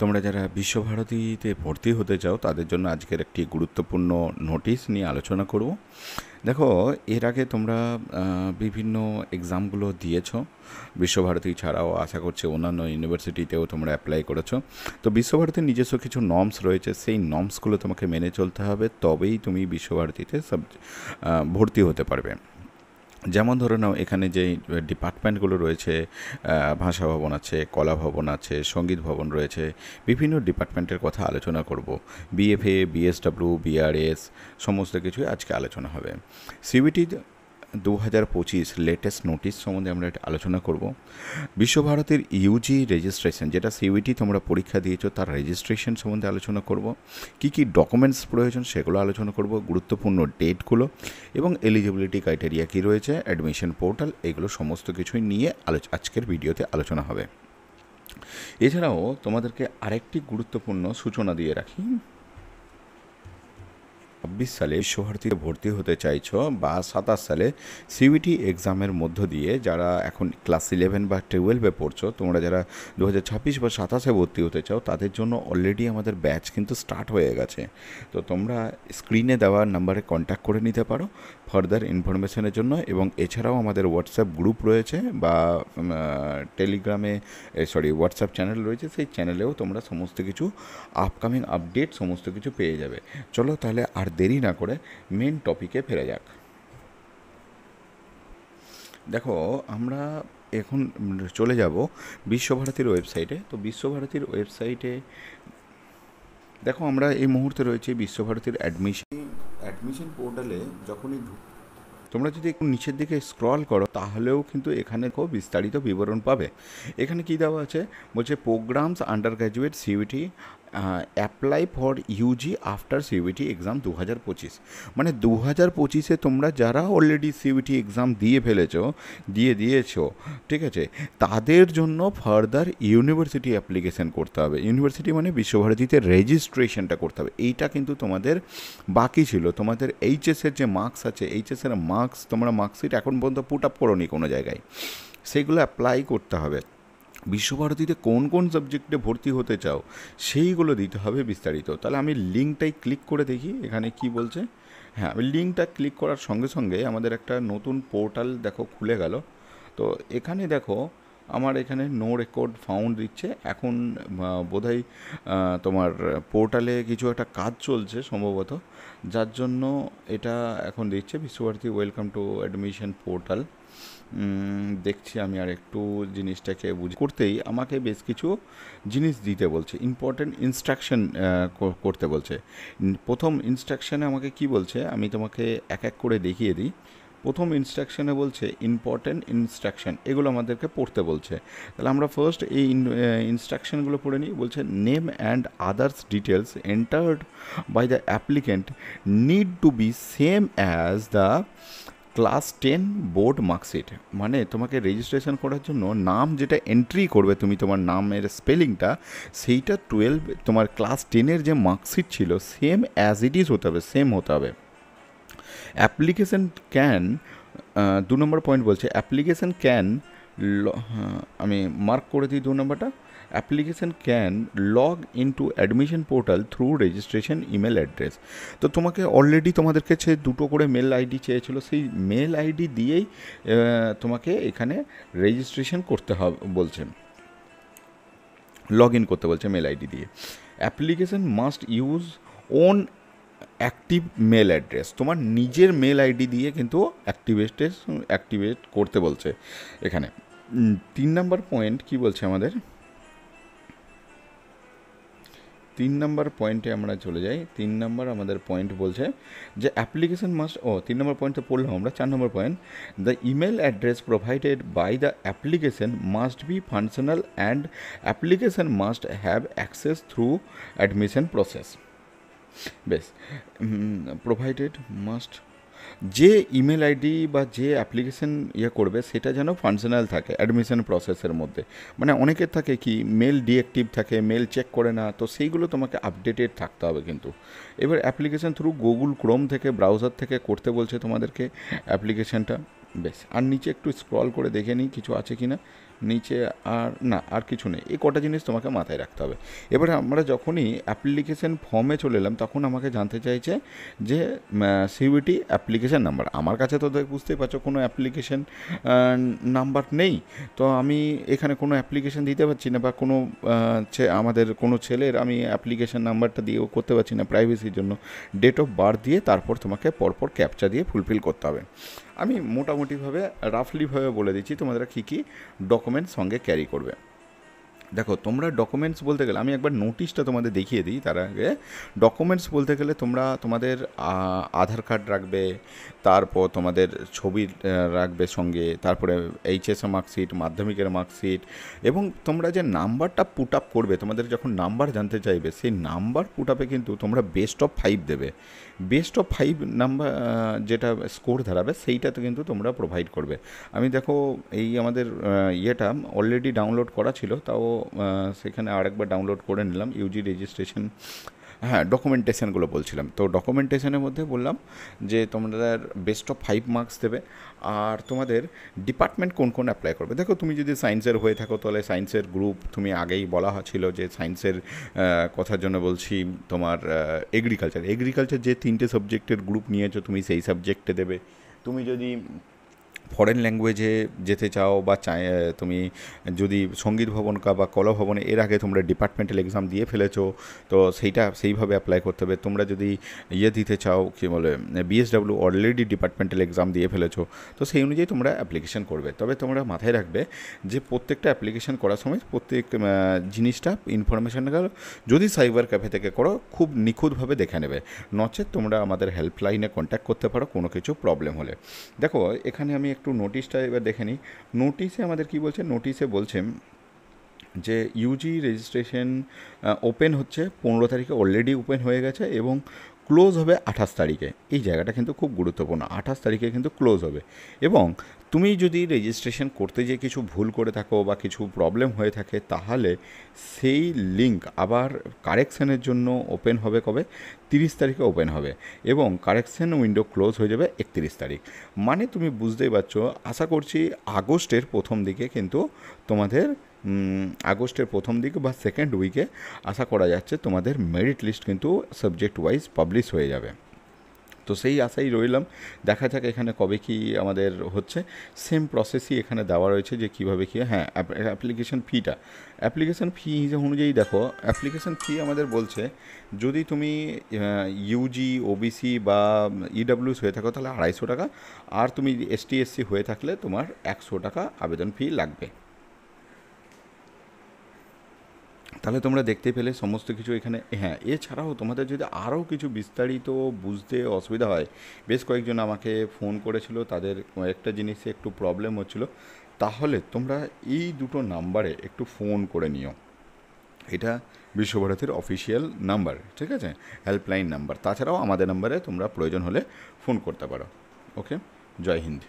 তোমরা যারা বিশ্বভারতীতে ভর্তি হতে চাও তাদের জন্য আজকের একটি গুরুত্বপূর্ণ নোটিশ নিয়ে আলোচনা করব। দেখো, এর আগে তোমরা বিভিন্ন এক্সামগুলো দিয়েছো, বিশ্বভারতী ছাড়াও আশা করছি অন্যান্য ইউনিভার্সিটিতেও তোমরা অ্যাপ্লাই করেছো। তো বিশ্বভারতীর নিজস্ব কিছু নর্মস রয়েছে, সেই নর্মসগুলো তোমাকে মেনে চলতে হবে, তবেই তুমি বিশ্বভারতীতে ভর্তি হতে পারবে। যেমন ধরে নাও, এখানে যে ডিপার্টমেন্টগুলো রয়েছে, ভাষা ভবন আছে, কলা ভবন আছে, সঙ্গীত ভবন রয়েছে, বিভিন্ন ডিপার্টমেন্টের কথা আলোচনা করব। বিএফএ, বিএসডব্লিউ, বিআরএস সমস্ত কিছুই আজকে আলোচনা হবে। সিবিটি 2025 লেটেস্ট নোটিশ সম্বন্ধে আমরা আলোচনা করব। বিশ্বভারতীর ইউজি রেজিস্ট্রেশন, যেটা সিইউটি তোমরা পরীক্ষা দিয়েছো, তার রেজিস্ট্রেশন সম্বন্ধে আলোচনা করব। কি কি ডকুমেন্টস প্রয়োজন সেগুলো আলোচনা করব, গুরুত্বপূর্ণ ডেটগুলো এবং এলিজিবিলিটি ক্রাইটেরিয়া কী রয়েছে, অ্যাডমিশন পোর্টাল, এগুলো সমস্ত কিছুই নিয়ে আজকের ভিডিওতে আলোচনা হবে। এছাড়াও তোমাদেরকে আরেকটি গুরুত্বপূর্ণ সূচনা দিয়ে রাখি। 26 সালে বিশ্বভারতীতে ভর্তি হতে চাইছো বা 27 সালে সিইউটি এক্সামের মধ্য দিয়ে যারা এখন ক্লাস 11 বা 12-এ পড়ছো, তোমরা যারা 2026 বা 27-এ ভর্তি হতে চাও, তাদের জন্য অলরেডি আমাদের ব্যাচ কিন্তু স্টার্ট হয়ে গেছে। তো তোমরা স্ক্রিনে দেওয়া নাম্বারে কন্ট্যাক্ট করে নিতে পারো ফার্দার ইনফরমেশনের জন্য। এবং এছাড়াও আমাদের হোয়াটসঅ্যাপ গ্রুপ রয়েছে বা হোয়াটসঅ্যাপ চ্যানেল রয়েছে, সেই চ্যানেলেও তোমরা সমস্ত কিছু আপকামিং আপডেট সমস্ত কিছু পেয়ে যাবে। চলো তাহলে আর দেরি না করে মেন টপিকে ফেরা যাক। দেখো, আমরা এখন চলে যাব বিশ্বভারতীর ওয়েবসাইটে। তো বিশ্বভারতীর ওয়েবসাইটে দেখো, আমরা এই মুহূর্তে রয়েছি বিশ্বভারতীর অ্যাডমিশন পোর্টালে। যখনই তোমরা যদি একটু নিচের দিকে স্ক্রল করো, তাহলেও কিন্তু এখানে খুব বিস্তারিত বিবরণ পাবে। এখানে কি দেওয়া আছে বলছে, programs under graduate CUET apply for UG after CUET exam 2025। মানে 2025-এ তোমরা যারা অলরেডি সিইউটি এক্সাম দিয়েছো, ঠিক আছে, তাদের জন্য ফার্দার ইউনিভার্সিটি অ্যাপ্লিকেশান করতে হবে। ইউনিভার্সিটি মানে বিশ্বভারতীতে রেজিস্ট্রেশনটা করতে হবে। এইটা কিন্তু তোমাদের বাকি ছিল। তোমাদের এইচএসের যে মার্কস আছে, এইচএসের মার্কস তোমরা মার্কশিট এখন পর্যন্ত পুট আপ করোনি কোনো জায়গায়, সেগুলো অ্যাপ্লাই করতে হবে। বিশ্বভারতীতে কোন কোন সাবজেক্টে ভর্তি হতে চাও সেইগুলো দিতে হবে বিস্তারিত। তাহলে আমি লিঙ্কটাই ক্লিক করে দেখি এখানে কি বলছে। হ্যাঁ, আমি লিঙ্কটা ক্লিক করার সঙ্গে সঙ্গে আমাদের একটা নতুন পোর্টাল দেখো খুলে গেল। তো এখানে দেখো, আমার এখানে নো রেকর্ড ফাউন্ড দিচ্ছে। এখন বোধহয় তোমার পোর্টালে কিছু একটা কাজ চলছে সম্ভবত, যার জন্য এটা এখন দিচ্ছে Visva Bharati welcome to admission portal. দেখছি আমি আর একটু জিনিসটাকে করতেই আমাকে বেশ কিছু জিনিস দিতে বলছে, ইম্পর্টেন্ট ইনস্ট্রাকশন করতে বলছে। প্রথম ইনস্ট্রাকশানে আমাকে কি বলছে আমি তোমাকে এক এক করে দেখিয়ে দিই। প্রথম ইনস্ট্রাকশানে বলছে ইম্পর্টেন্ট ইনস্ট্রাকশান, এগুলো আমাদেরকে পড়তে বলছে। তাহলে আমরা ফার্স্ট এই ইনস্ট্রাকশানগুলো পড়ে নিই। বলছে, name and others details entered by the applicant need to be same as the class 10 board marksheet. মানে তোমাকে রেজিস্ট্রেশন করার জন্য নাম যেটা এন্ট্রি করবে তুমি, তোমার নামের স্পেলিংটা, সেইটা 12 তোমার ক্লাস 10-এর যে মার্কশিট ছিল সেম অ্যাজ ইট ইজ হতে হবে, সেম হতে হবে। অ্যাপ্লিকেশন ক্যান, 2 নম্বর পয়েন্ট বলছে, অ্যাপ্লিকেশন ক্যান, আমি মার্ক করে দিই 2 নম্বরটা, application can log into admission portal through registration email address. তো তোমাকে অলরেডি তোমাদেরকে দুটো করে মেল আইডি চেয়েছিল, সেই মেল আইডি দিয়েই তোমাকে এখানে রেজিস্ট্রেশন করতে হবে বলছে, লগ ইন করতে বলছে মেল আইডি দিয়ে। Application must use own active mail address, তোমার নিজের মেল আইডি দিয়ে কিন্তু অ্যাক্টিভেট করতে বলছে এখানে। 3 নম্বর পয়েন্ট কি বলছে আমাদের, 3 নম্বর পয়েন্টে আমরা চলে যাই। 3 নম্বর আমাদের পয়েন্ট বলছে যে অ্যাপ্লিকেশন মাস্ট, 3 নম্বর পয়েন্টে পড়লাম আমরা। 4 নম্বর point, the email address provided by the application must be functional and application must have access through admission process. বেশ, প্রোভাইডেড মাস্ট, যে ইমেল আইডি বা যে অ্যাপ্লিকেশন করবে সেটা যেন ফাংশনাল থাকে অ্যাডমিশন প্রসেসের মধ্যে। মানে অনেকের থাকে কি মেল ডিঅ্যাক্টিভ থাকে, মেল চেক করে না, তো সেইগুলো তোমাকে আপডেটেড থাকতে হবে কিন্তু। এবার অ্যাপ্লিকেশন থ্রু গুগল ক্রোম থেকে, ব্রাউজার থেকে করতে বলছে তোমাদেরকে অ্যাপ্লিকেশানটা। বেশ, আর নিচে একটু স্ক্রল করে দেখে নিই কিছু আছে কি না। নিচে আর না, আর কিছু নেই। এই কটা জিনিস তোমাকে মাথায় রাখতে হবে। এবারে আমরা যখনই অ্যাপ্লিকেশন ফর্মে চলে এলাম তখন আমাকে জানতে চাইছে যে সিইউটি অ্যাপ্লিকেশন নাম্বার। আমার কাছে তো বুঝতেই পারছো কোনো অ্যাপ্লিকেশন নাম্বার নেই, তো আমি এখানে কোনো অ্যাপ্লিকেশন দিতে পারছি না, বা কোনো আমাদের কোনো ছেলের আমি অ্যাপ্লিকেশন নাম্বারটা দিয়েও করতে পারছি না প্রাইভেসির জন্য। ডেট অফ বার্থ দিয়ে তারপর তোমাকে পরপর ক্যাপচা দিয়ে ফুলফিল করতে হবে। আমি মোটামুটিভাবে রাফলিভাবে বলে দিচ্ছি তোমাদের কী কী ডকুমেন্টস সঙ্গে ক্যারি করবে। দেখো, তোমরা ডকুমেন্টস বলতে গেলে আমি একবার নোটিশটা তোমাদের দেখিয়ে দিই। তার আগে ডকুমেন্টস বলতে গেলে তোমরা তোমাদের আধার কার্ড রাখবে, তারপর তোমাদের ছবি রাখবে সঙ্গে, তারপরে এইচএসএ মার্কশিট, মাধ্যমিকের মার্কশিট, এবং তোমরা যে নাম্বারটা পুট আপ করবে, তোমাদের যখন নাম্বার জানতে চাইবে সেই নাম্বার পুট আপে কিন্তু তোমরা বেস্ট অফ 5 দেবে। বেস্ট অফ 5 নাম্বার যেটা স্কোর দাঁড়াবে সেইটাতে কিন্তু তোমরা প্রোভাইড করবে। আমি দেখো এই আমাদের ইয়েটা অলরেডি ডাউনলোড করা ছিল, তাও সেখানে আরেকবার ডাউনলোড করে নিলাম। ইউজি রেজিস্ট্রেশন, হ্যাঁ ডকুমেন্টেশনগুলো বলছিলাম। তো ডকুমেন্টেশনের মধ্যে বললাম যে তোমাদের বেস্ট অফ 5 মার্কস দেবে, আর তোমাদের ডিপার্টমেন্ট কোন কোন অ্যাপ্লাই করবে। দেখো, তুমি যদি সায়েন্সের হয়ে থাকো তাহলে সায়েন্সের গ্রুপ, তুমি আগেই বলা ছিল যে সায়েন্সের কথার জন্য বলছি তোমার এগ্রিকালচার যে 3টে সাবজেক্টের গ্রুপ নিয়েছো তুমি সেই সাবজেক্টে দেবে। তুমি যদি ফরেন ল্যাঙ্গুয়েজে যেতে চাও বা তুমি যদি সঙ্গীত ভবন বা কলা ভবনে এর আগে তোমরা ডিপার্টমেন্টাল এক্সাম দিয়ে ফেলেছো, তো সেইভাবে অ্যাপ্লাই করতে হবে। তোমরা যদি দিতে চাও কী বলে বিএসডাব্লিউ অলরেডি ডিপার্টমেন্টাল এক্সাম দিয়ে ফেলেছো, তো সেই অনুযায়ী তোমরা অ্যাপ্লিকেশন করবে। তবে তোমরা মাথায় রাখবে যে প্রত্যেকটা অ্যাপ্লিকেশন করার সময় প্রত্যেক জিনিসটা ইনফরমেশানগুলো যদি সাইবার ক্যাফে থেকে করো খুব নিখুঁতভাবে দেখে নেবে, নচেত তোমরা আমাদের হেল্পলাইনে কন্ট্যাক্ট করতে পারো কোনো কিছু প্রবলেম হলে। দেখো, এখানে আমি একটু নোটিশটা এবার দেখে নিই। নোটিশে আমাদের কি বলছে, নোটিশে বলছে যে ইউজি রেজিস্ট্রেশন ওপেন হচ্ছে 15 তারিখে, অলরেডি ওপেন হয়ে গেছে, এবং ক্লোজ হবে 28 তারিখে। এই জায়গাটা কিন্তু খুব গুরুত্বপূর্ণ, 28 তারিখে কিন্তু ক্লোজ হবে। এবং তুমি যদি রেজিস্ট্রেশন করতে গিয়ে কিছু ভুল করে থাকো বা কিছু প্রবলেম হয়ে থাকে, তাহলে সেই লিঙ্ক আবার কারেকশানের জন্য ওপেন হবে কবে, 30 তারিখে ওপেন হবে, এবং কারেকশান উইন্ডো ক্লোজ হয়ে যাবে 31 তারিখ। মানে তুমি বুঝতেই পারছো, আশা করছি আগস্টের প্রথম দিকে কিন্তু তোমাদের আগস্টের প্রথম দিকে বা সেকেন্ড উইকে আশা করা যাচ্ছে তোমাদের মেরিট লিস্ট কিন্তু সাবজেক্ট ওয়াইজ পাবলিশ হয়ে যাবে। তো সেই আশাই রইলাম, দেখা যাক এখানে কবে কি আমাদের হচ্ছে। সেম প্রসেসই এখানে দেওয়া রয়েছে যে কীভাবে কী। হ্যাঁ, অ্যাপ্লিকেশান ফি অনুযায়ী দেখো, অ্যাপ্লিকেশান ফি আমাদের বলছে যদি তুমি ইউজি, ওবিসি বা ইডাব্লিউএস হয়ে থাকো তাহলে 250 টাকা, আর তুমি এসটি এসসি হয়ে থাকলে তোমার 100 টাকা আবেদন ফি লাগবে। তাহলে তোমরা দেখতে পেলে সমস্ত কিছু এখানে। হ্যাঁ, এছাড়াও তোমাদের যদি আরও কিছু বিস্তারিত বুঝতে অসুবিধা হয়, বেশ কয়েকজন আমাকে ফোন করেছিল, তাদের কয়েকটা জিনিসে একটু প্রবলেম হচ্ছিলো, তাহলে তোমরা এই দুটো নাম্বারে একটু ফোন করে নিও। এটা বিশ্বভারতীর অফিসিয়াল নাম্বার, ঠিক আছে, হেল্পলাইন নাম্বার। তাছাড়াও আমাদের নাম্বারে তোমরা প্রয়োজন হলে ফোন করতে পারো। ওকে, জয় হিন্দ।